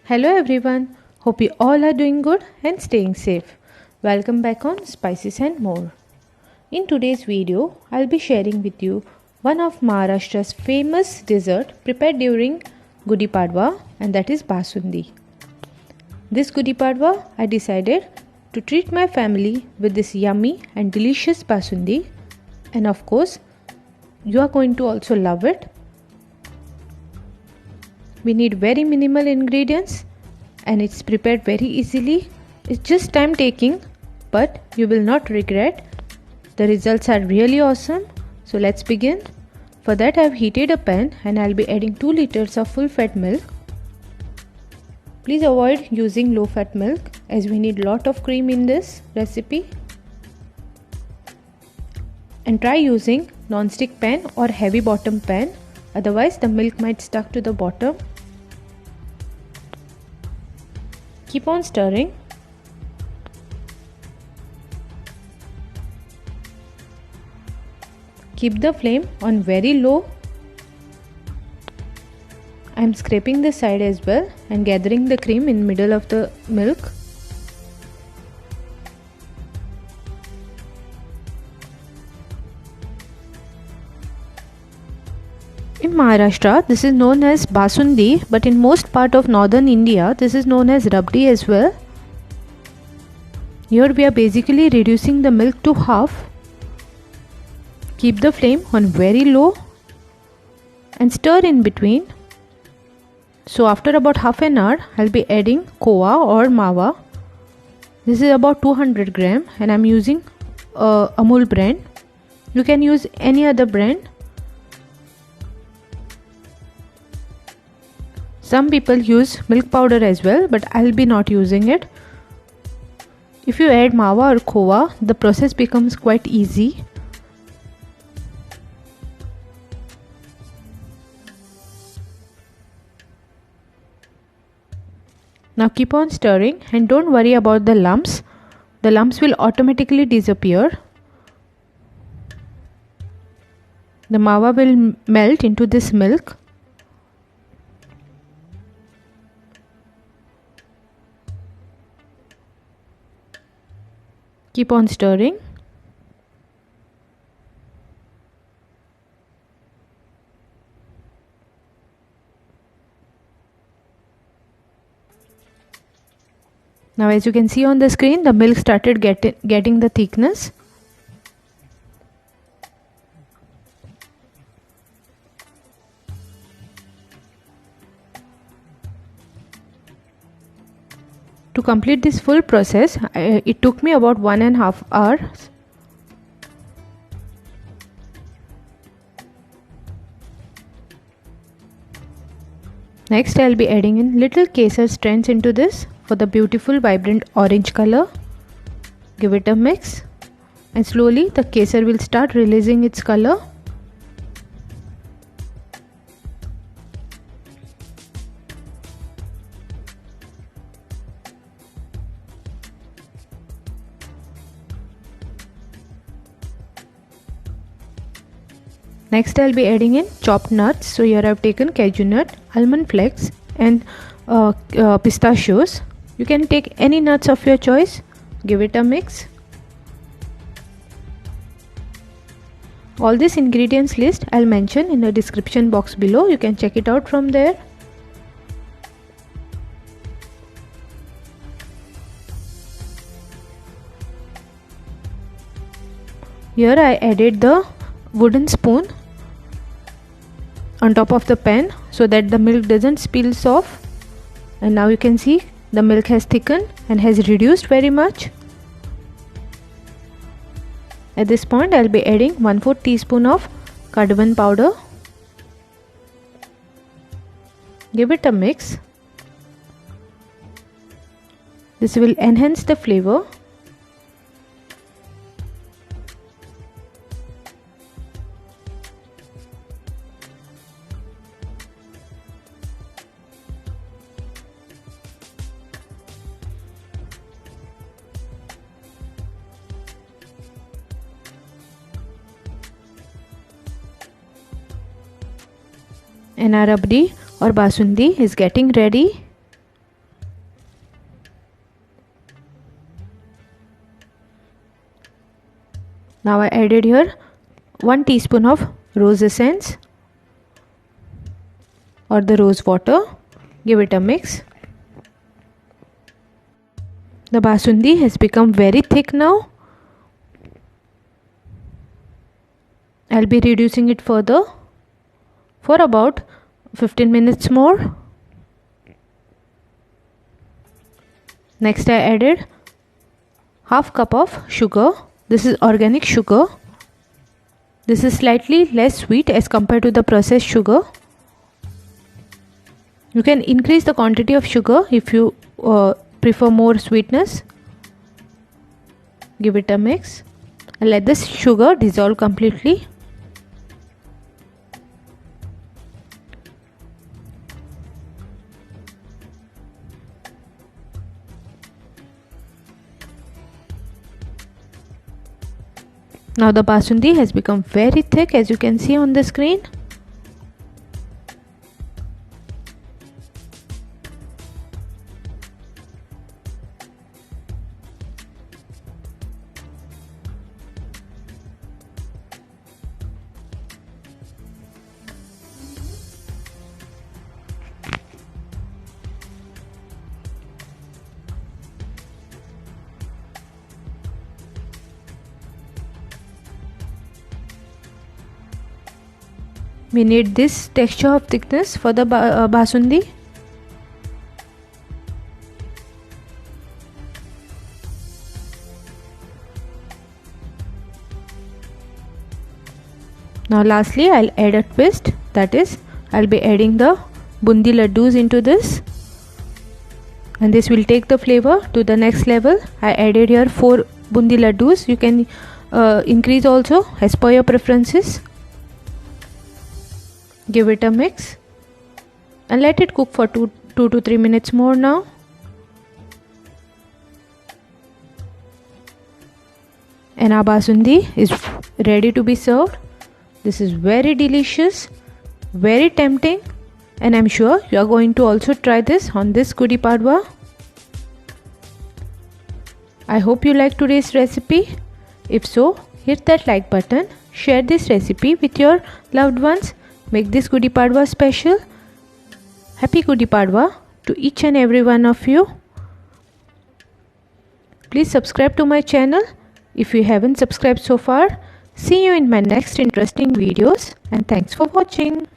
Hello everyone, hope you all are doing good and staying safe. Welcome back on Spices and More. In today's video, I'll be sharing with you one of Maharashtra's famous dessert prepared during Gudi Padwa, and that is Basundi. This Gudi Padwa, I decided to treat my family with this yummy and delicious Basundi, and of course, you are going to also love it. We need very minimal ingredients and it's prepared very easily. It's just time taking, but you will not regret. The results are really awesome. So let's begin. For that I have heated a pan and I'll be adding 2 liters of full fat milk. Please avoid using low fat milk as we need lot of cream in this recipe. And try using non-stick pan or heavy bottom pan, otherwise the milk might stuck to the bottom. Keep on stirring. Keep the flame on very low. I am scraping the side as well and gathering the cream in middle of the milk. In Maharashtra, this is known as Basundi, but in most part of northern India, this is known as Rabdi as well. Here we are basically reducing the milk to half. Keep the flame on very low and stir in between. So after about half an hour, I'll be adding Khoa or Mawa. This is about 200 gram and I'm using Amul brand. You can use any other brand. Some people use milk powder as well, but I'll be not using it. If you add Mawa or Khoa, the process becomes quite easy. Now keep on stirring and don't worry about the lumps. The lumps will automatically disappear. The Mawa will melt into this milk. Keep on stirring. Now as you can see on the screen, the milk started getting the thickness. To complete this full process, it took me about 1.5 hours. Next I'll be adding in little kesar strands into this for the beautiful vibrant orange color. Give it a mix and slowly the kesar will start releasing its color. Next I'll be adding in chopped nuts. So here I've taken cashew nut, almond flakes and pistachios. You can take any nuts of your choice. Give it a mix. All these ingredients list I'll mention in the description box below. You can check it out from there. Here I added the wooden spoon on top of the pan so that the milk doesn't spills off, and now you can see the milk has thickened and has reduced very much. At this point I'll be adding 1/4 teaspoon of cardamom powder. Give it a mix. This will enhance the flavor. And our rabdi or basundi is getting ready. Now I added here 1 teaspoon of rose essence or the rose water. Give it a mix. The basundi has become very thick now. I'll be reducing it further for about 15 minutes more. Next I added half cup of sugar. This is organic sugar. This is slightly less sweet as compared to the processed sugar. You can increase the quantity of sugar if you prefer more sweetness. Give it a mix and let this sugar dissolve completely. Now the basundi has become very thick, as you can see on the screen. We need this texture of thickness for the basundi. Now lastly I'll add a twist, that is I'll be adding the bundi laddus into this, and this will take the flavor to the next level. I added here 4 bundi laddus. You can increase also as per your preferences. Give it a mix and let it cook for 2 to 3 minutes more now. And our basundi is ready to be served. This is very delicious, very tempting, and I'm sure you are going to also try this on this Gudi Padwa. I hope you liked today's recipe. If so, hit that like button, share this recipe with your loved ones. Make this Gudi Padwa special. Happy Gudi Padwa to each and every one of you. Please subscribe to my channel if you haven't subscribed so far. See you in my next interesting videos, and thanks for watching.